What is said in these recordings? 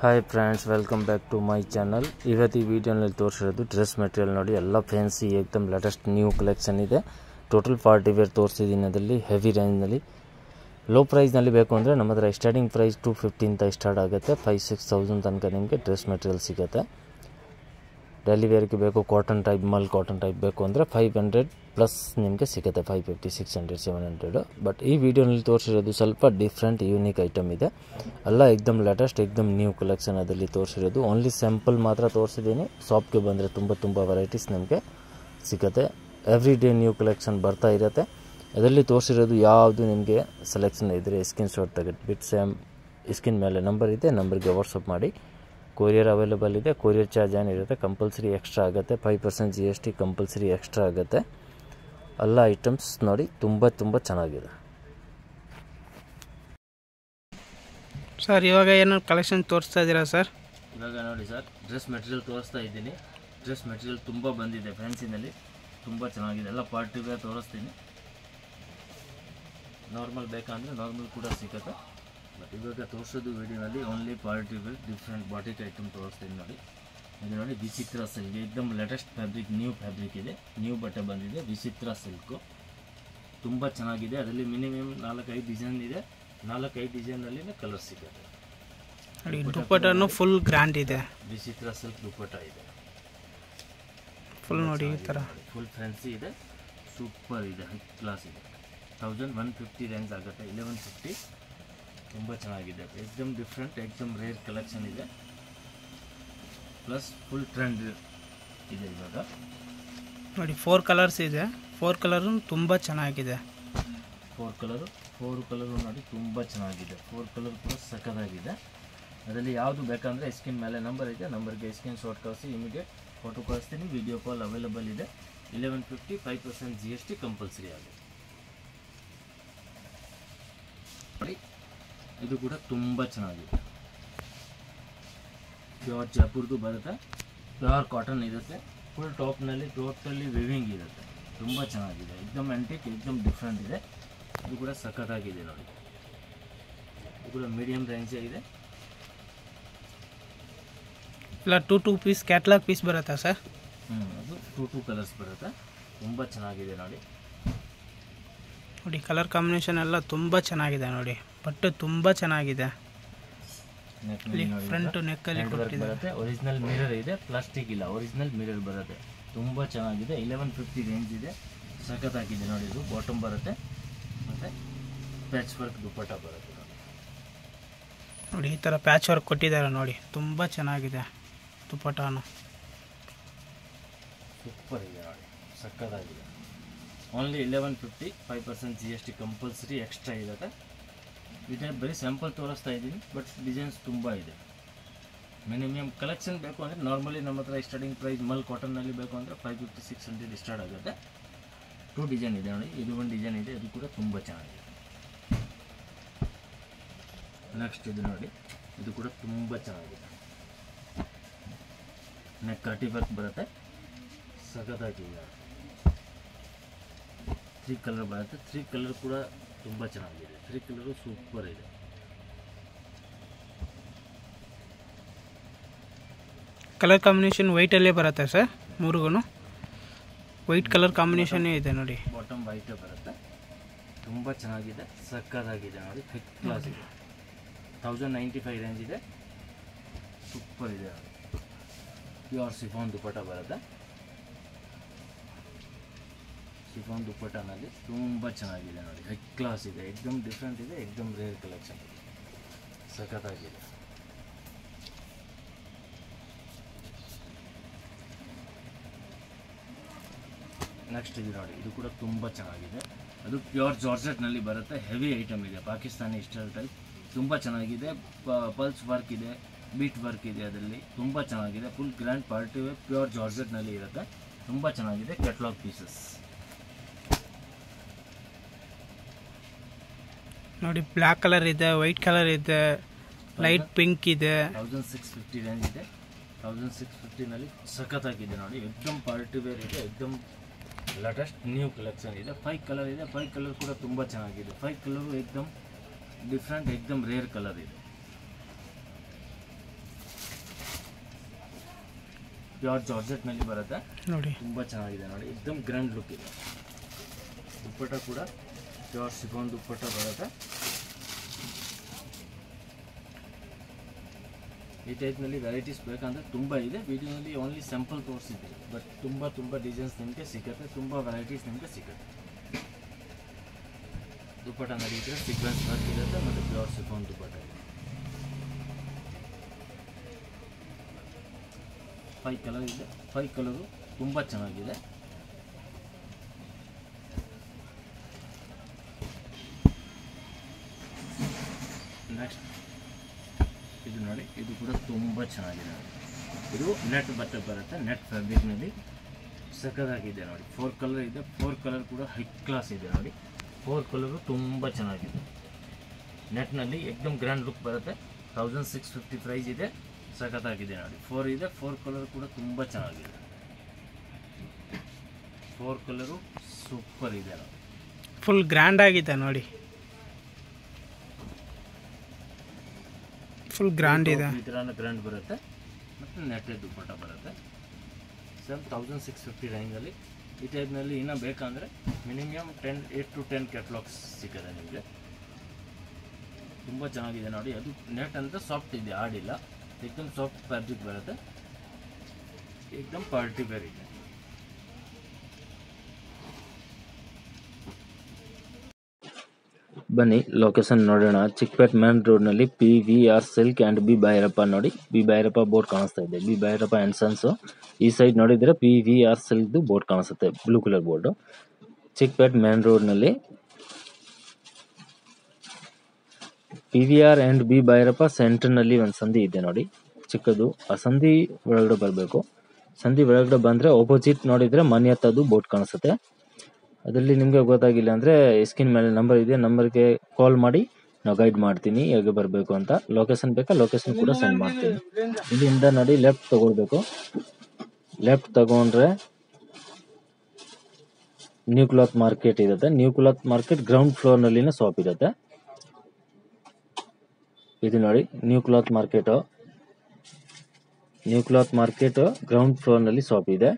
Hi friends, welcome back to my channel. ಇವತ್ತು ಈ ವಿಡಿಯೋನಲ್ಲಿ ತೋರಿಸಿರೋದು ಡ್ರೆಸ್ ಮೆಟೀರಿಯಲ್ ನೋಡಿ. ಎಲ್ಲ ಫ್ಯಾನ್ಸಿ ಏಕದಮ್ ಲೇಟೆಸ್ಟ್ ನ್ಯೂ ಕಲೆಕ್ಷನ್ ಇದೆ. ಟೋಟಲ್ ಪಾರ್ಟಿ ವೇರ್ ತೋರಿಸಿದ್ದೀನಿ. ಅದರಲ್ಲಿ ಹೆವಿ ರೇಂಜ್ನಲ್ಲಿ ಲೋ ಪ್ರೈಸ್ನಲ್ಲಿ ಬೇಕು ಅಂದರೆ ನಮ್ಮ ಹತ್ರ ಸ್ಟಾರ್ಟಿಂಗ್ ಪ್ರೈಸ್ 250 ಅಂತ ಸ್ಟಾರ್ಟ್ ಆಗುತ್ತೆ. 5-6,000 ತನಕ ನಿಮಗೆ ಡ್ರೆಸ್ ಮೆಟೀರಿಯಲ್ ಸಿಗುತ್ತೆ. ಡೈಲಿ ವೇರ್ಗೆ ಬೇಕು, ಕಾಟನ್ ಟೈಪ್, ಮಲ್ ಕಾಟನ್ ಟೈಪ್ ಬೇಕು ಅಂದರೆ 500 ಪ್ಲಸ್ ನಿಮಗೆ ಸಿಗುತ್ತೆ. 550, 600, 700. ಬಟ್ ಈ ವಿಡಿಯೋನಲ್ಲಿ ತೋರಿಸಿರೋದು ಸ್ವಲ್ಪ ಡಿಫ್ರೆಂಟ್ ಯೂನಿಕ್ ಐಟಮ್ ಇದೆ. ಎಲ್ಲ ಎಕ್ದಮ್ ಲೇಟೆಸ್ಟ್, ಎಕ್ದಮ್ ನ್ಯೂ ಕಲೆಕ್ಷನ್ ಅದರಲ್ಲಿ ತೋರಿಸಿರೋದು. ಓನ್ಲಿ ಸ್ಯಾಂಪಲ್ ಮಾತ್ರ ತೋರಿಸಿದ್ದೀನಿ. ಶಾಪ್ಗೆ ಬಂದರೆ ತುಂಬ ವೆರೈಟೀಸ್ ನಿಮಗೆ ಸಿಗುತ್ತೆ. ಎವ್ರಿ ಡೇ ನ್ಯೂ ಕಲೆಕ್ಷನ್ ಬರ್ತಾ ಇರುತ್ತೆ. ಅದರಲ್ಲಿ ತೋರಿಸಿರೋದು ಯಾವುದು ನಿಮಗೆ ಸೆಲೆಕ್ಷನ್ ಇದ್ದರೆ ಸ್ಕ್ರೀನ್ ಶಾಟ್ ತೆಗೆದುಬಿಟ್ಟು ಸೇಮ್ ಸ್ಕ್ರೀನ್ ಮೇಲೆ ನಂಬರ್ ಇದೆ, ನಂಬರ್ಗೆ ವಾಟ್ಸಪ್ ಮಾಡಿ. ಕೊರಿಯರ್ ಅವೈಲೇಬಲ್ ಇದೆ. ಕೊರಿಯರ್ ಚಾರ್ಜ್ ಏನಿರುತ್ತೆ ಕಂಪಲ್ಸರಿ ಎಕ್ಸ್ಟ್ರಾ ಆಗುತ್ತೆ. 5% GST ಕಂಪಲ್ಸರಿ ಎಕ್ಸ್ಟ್ರಾ ಆಗುತ್ತೆ. ಎಲ್ಲ ಐಟಮ್ಸ್ ನೋಡಿ ತುಂಬ ಚೆನ್ನಾಗಿದೆ ಸರ್. ಇವಾಗ ಏನು ಕಲೆಕ್ಷನ್ ತೋರಿಸ್ತಾ ಇದ್ದೀರಾ ಸರ್? ಇವಾಗ ನೋಡಿ ಸರ್, ಡ್ರೆಸ್ ಮೆಟೀರಿಯಲ್ ತೋರಿಸ್ತಾ ಇದ್ದೀನಿ. ಡ್ರೆಸ್ ಮೆಟೀರಿಯಲ್ ತುಂಬ ಬಂದಿದೆ ಫ್ಯಾನ್ಸಿನಲ್ಲಿ, ತುಂಬ ಚೆನ್ನಾಗಿದೆ. ಎಲ್ಲ ಪಾರ್ಟಿ ವೇರ್ ತೋರಿಸ್ತೀನಿ. ನಾರ್ಮಲ್ ಬೇಕಂದರೆ ನಾರ್ಮಲ್ ಕೂಡ ಸಿಗುತ್ತೆ. ಬಟ್ ಇವಾಗ ತೋರಿಸೋದು ವಿಡಿಯೋನಲ್ಲಿ only party wear different boutique item ತೋರಿಸ್ತೀನಿ ನೋಡಿ. ಇದು ನೋಡಿ ವಿಚಿತ್ರ ಸಿಲ್ಕ್, ಏಕದಮ್ ಲೇಟೆಸ್ಟ್ ಫ್ಯಾಬ್ರಿಕ್, ನ್ಯೂ ಫ್ಯಾಬ್ರಿಕ್ ಇದೆ. ನ್ಯೂ ಬಟ್ಟೆ ಬಂದಿದೆ, ವಿಚಿತ್ರ ಸಿಲ್ಕು. ತುಂಬ ಚೆನ್ನಾಗಿದೆ. ಅದರಲ್ಲಿ ಮಿನಿಮಮ್ 4-5 ಡಿಸೈನ್ ಇದೆ. 4-5 ಡಿಸೈನಲ್ಲಿ ಕಲರ್ ಸಿಗುತ್ತೆ. ದುಪ್ಪಟ್ಟನು ಫುಲ್ ಗ್ರ್ಯಾಂಡ್ ಇದೆ. ವಿಚಿತ್ರ ಸಿಲ್ಕ್ ದುಪ್ಪಟ್ಟ ಇದೆ ಫುಲ್ ನೋಡಿ. ಈ ಥರ ಫುಲ್ ಫ್ಯಾನ್ಸಿ ಇದೆ, ಸೂಪರ್ ಇದೆ, ಹೈ ಕ್ಲಾಸ್ ಇದೆ. 1150 ರೇಂಜ್ ಆಗುತ್ತೆ. 1150 ತುಂಬ ಚೆನ್ನಾಗಿದೆ. ಎಕ್ದಮ್ ಡಿಫ್ರೆಂಟ್, ಎಕ್ದಮ್ ರೇರ್ ಕಲೆಕ್ಷನ್ ಇದೆ. ಪ್ಲಸ್ ಫುಲ್ ಟ್ರೆಂಡ್ ಇದೆ ಇವಾಗ ನೋಡಿ. 4 ಕಲರ್ಸ್ ಇದೆ. 4 ಕಲರು ತುಂಬ ಚೆನ್ನಾಗಿದೆ. 4 ಕಲರು ನೋಡಿ ತುಂಬ ಚೆನ್ನಾಗಿದೆ. 4 ಕಲರ್ ಕೂಡ ಸಖತ್ತಾಗಿದೆ. ಅದರಲ್ಲಿ ಯಾವುದು ಬೇಕಂದರೆ ಸ್ಕ್ರೀನ್ ಮೇಲೆ ನಂಬರ್ ಇದೆ, ನಂಬರ್ಗೆ ಸ್ಕ್ರೀನ್ ಶಾಟ್ ಕಳಿಸಿ, ಇಮಿಡಿಯೇಟ್ ಫೋಟೋ ಕಳಿಸ್ತೀನಿ. ವಿಡಿಯೋ ಕಾಲ್ ಅವೈಲೇಬಲ್ ಇದೆ. 1150, 5% GST ಕಂಪಲ್ಸರಿ ಆಗಿದೆ. ನೋಡಿ, ಇದು ಕೂಡ ತುಂಬ ಚೆನ್ನಾಗಿದೆ. ಪ್ಯೂರ್ ಜೈಪುರ್ದು ಬರುತ್ತೆ, ಪ್ಯೂರ್ ಕಾಟನ್ ಇರುತ್ತೆ. ಫುಲ್ ಟಾಪ್ನಲ್ಲಿ ಟೋಟಲಿ ವಿವಿಂಗ್ ಇರುತ್ತೆ. ತುಂಬ ಚೆನ್ನಾಗಿದೆ. ಎಕ್ದಮ್ ಆಂಟಿಕ್, ಎಕ್ದಮ್ ಡಿಫ್ರೆಂಟ್ ಇದೆ. ಇದು ಕೂಡ ಸಖತ್ತಾಗಿದೆ ನೋಡಿ. ಇದು ಕೂಡ ಮೀಡಿಯಮ್ ರೇಂಜೇ ಇದೆ. ಇಲ್ಲ 2 ಪೀಸ್ ಕ್ಯಾಟ್ಲಾಗ್ ಪೀಸ್ ಬರುತ್ತಾ ಸರ್? ಅದು 2 ಕಲರ್ಸ್ ಬರುತ್ತೆ. ತುಂಬ ಚೆನ್ನಾಗಿದೆ ನೋಡಿ. ನೋಡಿ ಕಲರ್ ಕಾಂಬಿನೇಷನ್ ಎಲ್ಲ ತುಂಬ ಚೆನ್ನಾಗಿದೆ ನೋಡಿ. ಬಟ್ಟೆ ತುಂಬ ಚೆನ್ನಾಗಿದೆ. ಫ್ರಂಟ್ ನೆಕ್ಕಲ್ಲಿ ಬರುತ್ತೆ. ಒರಿಜಿನಲ್ ಮಿರರ್ ಇದೆ, ಪ್ಲಾಸ್ಟಿಕ್ ಇಲ್ಲ. ಒರಿಜಿನಲ್ ಮಿರರ್ ಬರುತ್ತೆ. ತುಂಬ ಚೆನ್ನಾಗಿದೆ. 1150 ರೇಂಜ್ ಇದೆ. ಸಖತ್ತಾಗಿದೆ ನೋಡಿ. ಇದು ಬಾಟಮ್ ಬರುತ್ತೆ ಮತ್ತು ಪ್ಯಾಚ್ ವರ್ಕ್ ದುಪ್ಪಟ್ಟ ಬರುತ್ತೆ ನೋಡಿ. ಈ ಥರ ಪ್ಯಾಚ್ ವರ್ಕ್ ಕೊಟ್ಟಿದ್ದಾರೆ ನೋಡಿ. ತುಂಬ ಚೆನ್ನಾಗಿದೆ ದುಪ್ಪಟ್ಟನು. ಸೂಪರ್ ಇದೆ ನೋಡಿ, ಸಖತ್ತಾಗಿದೆ. ಓನ್ಲಿ 1150, 5% GST ಕಂಪಲ್ಸರಿ ಎಕ್ಸ್ಟ್ರಾ ಇರುತ್ತೆ. ಇದೇ ಬರೀ ಸ್ಯಾಂಪಲ್ ತೋರಿಸ್ತಾ ಇದ್ದೀನಿ. ಬಟ್ ಡಿಸೈನ್ಸ್ ತುಂಬ ಇದೆ. ಮಿನಿಮಮ್ ಕಲೆಕ್ಷನ್ ಬೇಕು ಅಂದರೆ ನಾರ್ಮಲಿ ನಮ್ಮ ಹತ್ರ ಸ್ಟಾರ್ಟಿಂಗ್ ಪ್ರೈಸ್ ಮಲ್ ಕಾಟನ್ನಲ್ಲಿ ಬೇಕು ಅಂದರೆ 550, 600 ಸ್ಟಾರ್ಟ್ ಆಗುತ್ತೆ. 2 ಡಿಸೈನ್ ಇದೆ ನೋಡಿ. ಇದು ಒಂದು ಡಿಸೈನ್ ಇದೆ, ಅದು ಕೂಡ ತುಂಬ ಚೆನ್ನಾಗಿದೆ. ನೆಕ್ಸ್ಟ್ ಇದು ನೋಡಿ, ಇದು ಕೂಡ ತುಂಬ ಚೆನ್ನಾಗಿದೆ. ನೆಕ್ ಕರ್ಟಿ ವರ್ಕ್ ಬರುತ್ತೆ, ಸಖತ್ತಾಗಿದೆ. 3 ಕಲರ್ ಬರುತ್ತೆ. 3 ಕಲರ್ ಕೂಡ ತುಂಬ ಚೆನ್ನಾಗಿದೆ. 3 ಕಲರು ಸೂಪರ್ ಇದೆ. ಕಲರ್ ಕಾಂಬಿನೇಷನ್ ವೈಟಲ್ಲೇ ಬರುತ್ತೆ ಸರ್. 3ಗೂ ವೈಟ್ ಕಲರ್ ಕಾಂಬಿನೇಷನ್ನೇ ಇದೆ ನೋಡಿ. ಬಾಟಮ್ ವೈಟೇ ಬರುತ್ತೆ. ತುಂಬ ಚೆನ್ನಾಗಿದೆ, ಸಕ್ಕತ್ತಾಗಿದೆ ನೋಡಿ. ಹೈ ಕ್ಲಾಸ್ ಇದೆ. 1095 ರೇಂಜ್ ಇದೆ. ಸೂಪರ್ ಇದೆ ನೋಡಿ. ಪ್ಯೂರ್ ಶಿಫಾನ್ ದುಪ್ಪಟ್ಟ ಬರುತ್ತೆ. ಶಿಫಾನ್ ದುಪ್ಪಟ್ಟನಲ್ಲಿ ತುಂಬ ಚೆನ್ನಾಗಿದೆ ನೋಡಿ. ಹೈ ಕ್ಲಾಸ್ ಇದೆ, ಎಕ್ದಮ್ ಡಿಫ್ರೆಂಟ್ ಇದೆ, ಎಕ್ದಮ್ ರೇರ್ ಕಲೆಕ್ಷನ್ ಇದೆ. ಸಖತ್ತಾಗಿದೆ. ನೆಕ್ಸ್ಟ್ ಇದು ನೋಡಿ, ಇದು ಕೂಡ ತುಂಬ ಚೆನ್ನಾಗಿದೆ. ಅದು ಪ್ಯೂರ್ ಜಾರ್ಜೆಟ್ನಲ್ಲಿ ಬರುತ್ತೆ. ಹೆವಿ ಐಟಮ್ ಇದೆ. ಪಾಕಿಸ್ತಾನಿ ಸ್ಟೈಲ್ ಟೈಪ್ ತುಂಬ ಚೆನ್ನಾಗಿದೆ. ಪಲ್ಸ್ ವರ್ಕ್ ಇದೆ, ಬೀಟ್ ವರ್ಕ್ ಇದೆ. ಅದರಲ್ಲಿ ತುಂಬ ಚೆನ್ನಾಗಿದೆ. Full grand party wear pure ಜಾರ್ಜೆಟ್ನಲ್ಲಿ ಇರುತ್ತೆ. ತುಂಬ ಚೆನ್ನಾಗಿದೆ. ಕ್ಯಾಟ್ಲಾಗ್ ಪೀಸಸ್ ನೋಡಿ. ಬ್ಲ್ಯಾಕ್ ಕಲರ್ ಇದೆ, ವೈಟ್ ಕಲರ್ ಇದೆ, ಲೈಟ್ ಪಿಂಕ್ ಇದೆ. 1650 ರೇಂಜ್ ಇದೆ. 1650ನಲ್ಲಿ ಸಖತ್ತಾಗಿದೆ ನೋಡಿ. ಎಕ್ದಮ್ ಪಾರ್ಟಿ ವೇರ್ ಇದೆ, ಎಕ್ದಮ್ ಲೇಟೆಸ್ಟ್ ನ್ಯೂ ಕಲೆಕ್ಷನ್ ಇದೆ. 5 ಕಲರ್ ಇದೆ. 5 ಕಲರ್ ಕೂಡ ತುಂಬ ಚೆನ್ನಾಗಿದೆ. 5 ಕಲರು ಎಕ್ದಮ್ ಡಿಫ್ರೆಂಟ್, ಎಕ್ದಮ್ ರೇರ್ ಕಲರ್ ಇದೆ. ಪ್ಯೂರ್ ಜಾರ್ಜೆಟ್ನಲ್ಲಿ ಬರುತ್ತೆ ನೋಡಿ. ತುಂಬ ಚೆನ್ನಾಗಿದೆ ನೋಡಿ, ಎಕ್ದಮ್ ಗ್ರ್ಯಾಂಡ್ ಲುಕ್ ಇದೆ. ದುಪ್ಪಟ್ಟ ಕೂಡ ಪ್ಯೂರ್ ಶಿಫಾನ್ ದುಪ್ಪಟ್ಟ ಬರುತ್ತೆ. ಈ ಟೈಪ್ನಲ್ಲಿ ವೆರೈಟೀಸ್ ಬೇಕಂದರೆ ತುಂಬ ಇದೆ. ವಿಡಿಯೋನಲ್ಲಿ ಓನ್ಲಿ ಸ್ಯಾಂಪಲ್ ತೋರಿಸಿದ್ದೀವಿ, ಬಟ್ ತುಂಬ ಡಿಸೈನ್ಸ್ ನಿಮಗೆ ಸಿಗುತ್ತೆ, ತುಂಬ ವೆರೈಟೀಸ್ ನಿಮಗೆ ಸಿಗುತ್ತೆ. ದುಪ್ಪಟ್ಟ ನಡೀತಿದ್ರೆ ಸೀಕ್ವೆನ್ಸ್ ವರ್ಕ್ ಇರುತ್ತೆ ಮತ್ತು ಪ್ಯೂರ್ ಶಿಫಾನ್ ದುಪ್ಪಟ್ಟ ಇದೆ. 5 ಕಲರ್ ಇದೆ. 5 ಕಲರು ತುಂಬ ಚೆನ್ನಾಗಿದೆ. ನೆಕ್ಸ್ಟ್ ಇದು ನೋಡಿ, ಇದು ಕೂಡ ತುಂಬ ಚೆನ್ನಾಗಿದೆ. ಇದು ನೆಟ್ ಬಟ್ಟೆ ಬರುತ್ತೆ, ನೆಟ್ ಫ್ಯಾಬ್ರಿಕ್ನಲ್ಲಿ ಸಕ್ಕತ್ತಾಗಿದೆ ನೋಡಿ. 4 ಕಲರ್ ಇದೆ. 4 ಕಲರ್ ಕೂಡ ಹೈ ಕ್ಲಾಸ್ ಇದೆ ನೋಡಿ. 4 ಕಲರು ತುಂಬ ಚೆನ್ನಾಗಿದೆ. ನೆಟ್ನಲ್ಲಿ ಎಕ್ದಮ್ ಗ್ರ್ಯಾಂಡ್ ಲುಕ್ ಬರುತ್ತೆ. 1650 ಪ್ರೈಸ್ ಇದೆ. ಸಖತ್ತಾಗಿದೆ ನೋಡಿ. 4 ಇದೆ. 4 ಕಲರ್ ಕೂಡ ತುಂಬ ಚೆನ್ನಾಗಿದೆ. 4 ಕಲರು ಸೂಪರ್ ಇದೆ ನೋಡಿ. ಫುಲ್ ಗ್ರ್ಯಾಂಡ್ ಆಗಿದೆ ನೋಡಿ. ಫುಲ್ ಗ್ರ್ಯಾಂಡ್ ಇದೆ. ಈ ಥರ ಗ್ರ್ಯಾಂಡ್ ಬರುತ್ತೆ ಮತ್ತು ನೆಟ್ಟೆ ದುಪ್ಪಟ್ಟ ಬರುತ್ತೆ. 1650 ರೇಂಜಲ್ಲಿ. ಈ ಟೈಪ್ನಲ್ಲಿ ಇನ್ನೂ ಬೇಕಂದರೆ ಮಿನಿಮಮ್ 8 to 10 ಕ್ಯಾಟ್ಲಾಗ್ಸ್ ಸಿಗುತ್ತೆ ನಿಮಗೆ. ತುಂಬ ಚೆನ್ನಾಗಿದೆ ನೋಡಿ. ಅದು ನೆಟ್ ಅಂತ ಸಾಫ್ಟ್ ಇದೆ, ಆಡಿಲ್ಲ. एकदम सॉफ्ट फैब्रिक बರುತ್ತೆ, एकदम पार्टी वेयर ಇದೆ. ಬನ್ನಿ ಲೊಕೇಶನ್ ನೋಡೋಣ. ಚಿಕ್ಕಪೇಟ್ ಮೇನ್ ರೋಡ್ ನಲ್ಲಿ PVR silk and B Bhyrappa ನೋಡಿ. ಬಿ ಭೈರಪ್ಪ ಬೋರ್ಡ್ ಕಾಣಿಸ್ತಾ ಇದೆ. B Bhyrappa and sons. ಈ ಸೈಡ್ ನೋಡಿದ್ರೆ PVR ಸಿಲ್ಕ್ ಬೋರ್ಡ್ ಕಾಣಿಸುತ್ತೆ, blue colour board. Chickpet main road ನಲ್ಲಿ PVR and B Bhyrappa centre ನಲ್ಲಿ ಒಂದು ಸಂಧಿ ಇದೆ ನೋಡಿ, ಚಿಕ್ಕದು. ಆ ಸಂಧಿ ಒಳಗಡೆ ಬರಬೇಕು. ಸಂಧಿ ಒಳಗಡೆ ಬಂದ್ರೆ ಆಪೋಸಿಟ್ ನೋಡಿದ್ರೆ ಮನೆ ಹತ್ತದು ಬೋರ್ಡ್ ಕಾಣಿಸುತ್ತೆ. ಅದರಲ್ಲಿ ನಿಮಗೆ ಗೊತ್ತಾಗಿಲ್ಲ ಅಂದ್ರೆ ಸ್ಕ್ರೀನ್ ಮೇಲೆ ನಂಬರ್ ಇದೆ, ನಂಬರ್ಗೆ ಕಾಲ್ ಮಾಡಿ ನಾವು ಗೈಡ್ ಮಾಡ್ತೀನಿ ಹೇಗೆ ಬರಬೇಕು ಅಂತ. ಲೊಕೇಶನ್ ಬೇಕಾ, ಲೊಕೇಶನ್ ಕೂಡ ಸೆಂಡ್ ಮಾಡ್ತೀನಿ. ಇಲ್ಲಿಂದ ನೋಡಿ ಲೆಫ್ಟ್ ತಗೊಳ್ಬೇಕು. ಲೆಫ್ಟ್ ತಗೊಂಡ್ರೆ ನ್ಯೂ ಕ್ಲಾತ್ ಮಾರ್ಕೆಟ್ ಇರುತ್ತೆ. New cloth market ground floor ನಲ್ಲಿನ ಶಾಪ್ ಇರುತ್ತೆ. ಇದು ನೋಡಿ new cloth market. New cloth market ground floor ನಲ್ಲಿ ಶಾಪ್ ಇದೆ.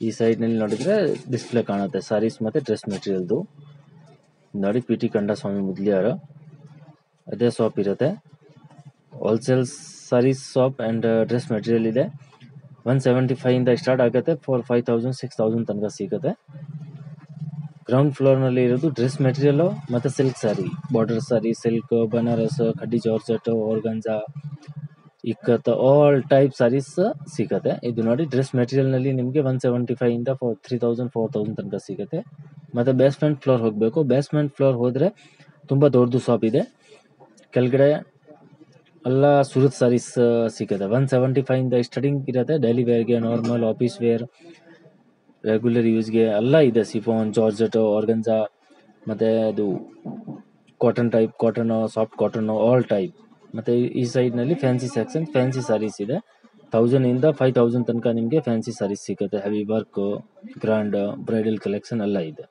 ಈ ಸೈಡ್ ನಲ್ಲಿ ನೋಡಿದ್ರೆ ಡಿಸ್ಪ್ಲೇ ಕಾಣುತ್ತೆ ಸಾರೀಸ್ ಮತ್ತೆ ಡ್ರೆಸ್ ಮೆಟೀರಿಯಲ್ದು ನೋಡಿ. PT ಕಂಡಸ್ವಾಮಿ ಮುದ್ಲಿಯಾರ ಅದೇ ಶಾಪ್ ಇರುತ್ತೆ. Wholesale sarees shop and dress material ಇದೆ. 175 ಇಂದ ಸ್ಟಾರ್ಟ್ ಆಗುತ್ತೆ, 5000 6000 ತನಕ ಸಿಗುತ್ತೆ. ಗ್ರೌಂಡ್ ಫ್ಲೋರ್ ನಲ್ಲಿ ಇರೋದು ಡ್ರೆಸ್ ಮೆಟೀರಿಯಲ್ ಮತ್ತೆ silk sari, border sari, silk, Banaras, khaddi georgette, organza, ikat, all type saris ಸಿಗುತ್ತೆ. ಇದು ನೋಡಿ ಡ್ರೆಸ್ ಮೆಟೀರಿಯಲ್ ನಲ್ಲಿ ನಿಮಗೆ 175 ಇಂದ 3000 4000 ತನಕ ಸಿಗುತ್ತೆ. ಮತ್ತೆ ಬೇಸ್ಮೆಂಟ್ ಫ್ಲೋರ್ ಹೋಗಬೇಕು. ಬೇಸ್ಮೆಂಟ್ ಫ್ಲೋರ್ ಹೋದ್ರೆ ತುಂಬಾ ದೊಡ್ಡದು ಶಾಪ್ ಇದೆ. ಕೆಳಗಡೆ ಎಲ್ಲ ಸೂರತ್ ಸಾರೀಸ್ ಸಿಗುತ್ತೆ. 175 ಇಂದ ಸ್ಟಾರ್ಟಿಂಗ್ ಇರುತ್ತೆ. ಡೈಲಿ ವೇರ್ಗೆ, ನಾರ್ಮಲ್ ಆಫೀಸ್ ವೇರ್, ರೆಗ್ಯುಲರ್ ಯೂಸ್ಗೆ ಎಲ್ಲ ಇದೆ. ಸಿಫಾನ್, ಜಾರ್ಜೆಟ್, ಆರ್ಗಂಜಾ, ಮತ್ತೆ ಅದು cotton type, cotton, soft cotton, all type. ಮತ್ತೆ ಈ ಸೈಡ್ ನಲ್ಲಿ ಫ್ಯಾನ್ಸಿ ಸೆಕ್ಷನ್, ಫ್ಯಾನ್ಸಿ ಸಾರೀಸ್ ಇದೆ. 1000 ಇಂದ 5000 ತನಕ ನಿಮಗೆ ಫ್ಯಾನ್ಸಿ ಸಾರೀಸ್ ಸಿಗುತ್ತೆ. Heavy work, grand, bridal collection ಎಲ್ಲ ಇದೆ.